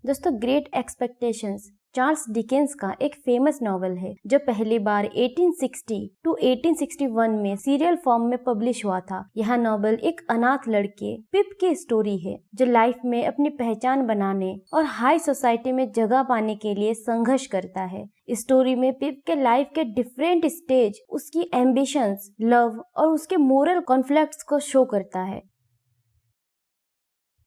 दोस्तों, great expectations Charles Dickens का एक फेमस नॉवल है जो पहली बार 1860 टू 1861 में सीरियल फॉर्म में पब्लिश हुआ था। यह नॉवल एक अनाथ लड़के पिप की स्टोरी है जो लाइफ में अपनी पहचान बनाने और हाई सोसाइटी में जगह पाने के लिए संघर्ष करता है। इस स्टोरी में पिप के लाइफ के डिफरेंट स्टेज उसकी एम्बिशंस, लव और उसके मोरल कॉन्फ्लिक्ट्स को शो करता है।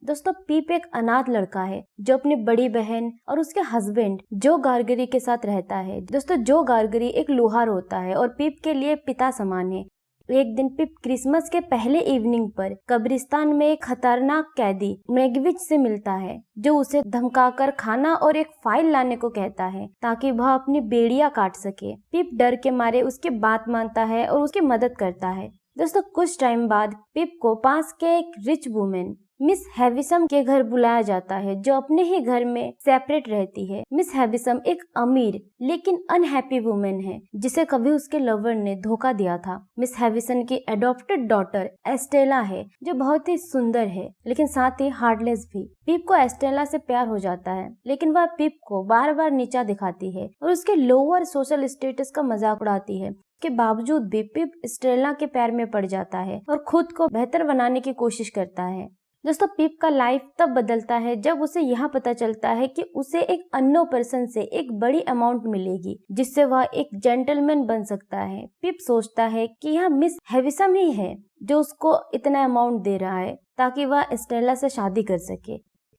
दोस्तों, पीप एक अनाथ लड़का है जो अपनी बड़ी बहन और उसके हस्बैंड जो गारगरी के साथ रहता है। दोस्तों, जो गारगरी एक लोहार होता है और पीप के लिए पिता समान है। एक दिन पिप क्रिसमस के पहले इवनिंग पर कब्रिस्तान में एक खतरनाक कैदी मैगविच से मिलता है जो उसे धमकाकर खाना और एक फाइल लाने को कहता है ताकि वह अपनी बेड़ियां काट सके। पिप डर के मारे उसकी बात मानता है और उसकी मदद करता है। दोस्तों, कुछ टाइम बाद पिप को पास के एक रिच वुमेन मिस हैविसम के घर बुलाया जाता है जो अपने ही घर में सेपरेट रहती है। मिस हैविसम एक अमीर लेकिन अनहैप्पी वुमेन है जिसे कभी उसके लवर ने धोखा दिया था। मिस हैविसम की एडॉप्टेड डॉटर एस्टेला है जो बहुत ही सुंदर है लेकिन साथ ही हार्टलेस भी। पिप को एस्टेला से प्यार हो जाता है लेकिन वह पिप को बार बार नीचा दिखाती है और उसके लोअर सोशल स्टेटस का मजाक उड़ाती है। के बावजूद भी पिप एस्टेला के प्यार में पड़ जाता है और खुद को बेहतर बनाने की कोशिश करता है। दोस्तों, पिप का लाइफ तब बदलता है जब उसे यह पता चलता है कि उसे एक अननोन पर्सन से एक बड़ी अमाउंट मिलेगी जिससे वह एक जेंटलमैन बन सकता है। पिप सोचता है कि यह मिस हैविसम ही है जो उसको इतना अमाउंट दे रहा है ताकि वह एस्टेला से शादी कर सके।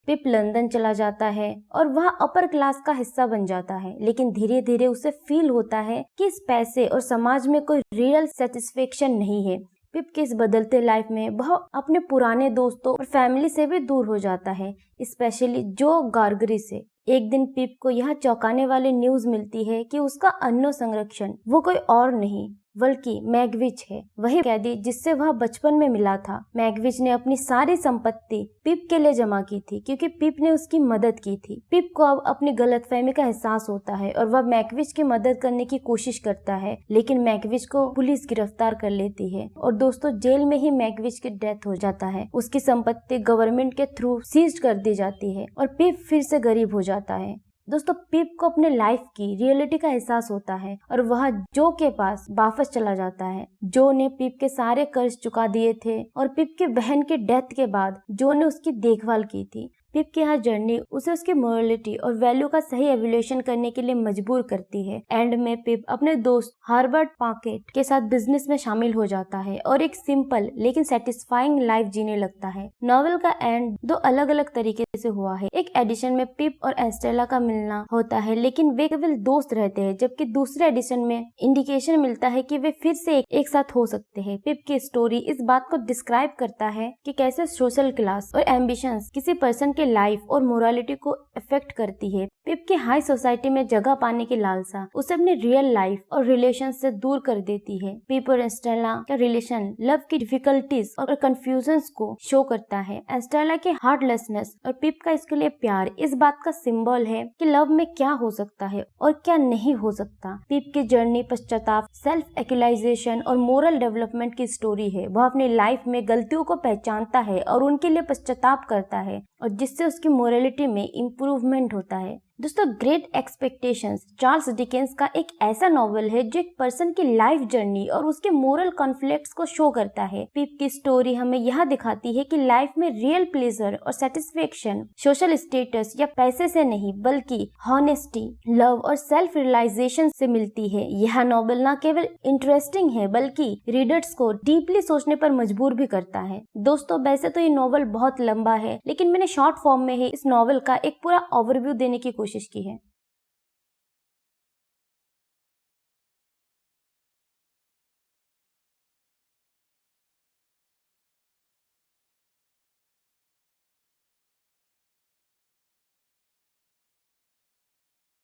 पिप लंदन चला जाता है और वह अपर क्लास का हिस्सा बन जाता है लेकिन धीरे धीरे उसे फील होता है कि इस पैसे और समाज में कोई रियल सेटिस्फेक्शन नहीं है। पिप के इस बदलते लाइफ में वह अपने पुराने दोस्तों और फैमिली से भी दूर हो जाता है, स्पेशली जो गारगरी से। एक दिन पिप को यह चौंकाने वाली न्यूज मिलती है कि उसका अन्य संरक्षण वो कोई और नहीं बल्कि मैगविच है, वही कैदी जिससे वह बचपन में मिला था। मैगविच ने अपनी सारी संपत्ति पिप के लिए जमा की थी क्योंकि पिप ने उसकी मदद की थी। पिप को अब अपनी गलतफहमी का एहसास होता है और वह मैगविच की मदद करने की कोशिश करता है लेकिन मैगविच को पुलिस गिरफ्तार कर लेती है और दोस्तों जेल में ही मैगविच की डेथ हो जाता है। उसकी संपत्ति गवर्नमेंट के थ्रू सीज कर दी जाती है और पिप फिर से गरीब हो जाता है। दोस्तों, पिप को अपने लाइफ की रियलिटी का एहसास होता है और वह जो के पास वापस चला जाता है। जो ने पिप के सारे कर्ज चुका दिए थे और पिप की बहन के डेथ के बाद जो ने उसकी देखभाल की थी। पिप की यह जर्नी उसे उसकी मोरलिटी और वैल्यू का सही एवोल्यूशन करने के लिए मजबूर करती है। एंड में पिप अपने दोस्त हार्बर्ट पाकेट के साथ बिजनेस में शामिल हो जाता है और एक सिंपल लेकिन सेटिस्फाइंग लाइफ जीने लगता है। नॉवेल का एंड दो अलग अलग तरीके से हुआ है। एक एडिशन में पिप और एस्टेला का मिलना होता है लेकिन वे केवल दोस्त रहते हैं, जबकि दूसरे एडिशन में इंडिकेशन मिलता है कि वे फिर से एक साथ हो सकते हैं। पिप की स्टोरी इस बात को डिस्क्राइब करता है कि कैसे सोशल क्लास और एम्बिशंस किसी पर्सन के लाइफ और मोरालिटी को इफेक्ट करती है। पिप की हाई सोसाइटी में जगह पाने की लालसा उसे अपनी रियल लाइफ और रिलेशन से दूर कर देती है। पिप और एस्टेला का रिलेशन लव की डिफिकल्टीज और कंफ्यूजन्स को शो करता है। एस्टेला की हार्टलेसनेस और पिप का इसके लिए प्यार इस बात का सिंबल है कि लव में क्या हो सकता है और क्या नहीं हो सकता। पिप की जर्नी पश्चाताप, सेल्फ एक्चुअलाइजेशन और मोरल डेवलपमेंट की स्टोरी है। वह अपनी लाइफ में गलतियों को पहचानता है और उनके लिए पश्चाताप करता है और जिससे उसकी मोरलिटी में इम्प्रूवमेंट होता है। दोस्तों, ग्रेट एक्सपेक्टेशंस चार्ल्स डिकेंस का एक ऐसा नॉवल है जो एक पर्सन की लाइफ जर्नी और उसके मोरल कॉन्फ्लिक्ट्स को शो करता है। पिप की स्टोरी हमें यह दिखाती है कि लाइफ में रियल प्लेजर और सेटिस्फेक्शन सोशल स्टेटस या पैसे से नहीं बल्कि हॉनेस्टी, लव और सेल्फ रियलाइजेशन से मिलती है। यह नॉवल न केवल इंटरेस्टिंग है बल्कि रीडर्स को डीपली सोचने पर मजबूर भी करता है। दोस्तों, वैसे तो ये नॉवल बहुत लंबा है लेकिन मैंने शॉर्ट फॉर्म में ही इस नॉवल का एक पूरा ओवरव्यू देने की कोशिश की है।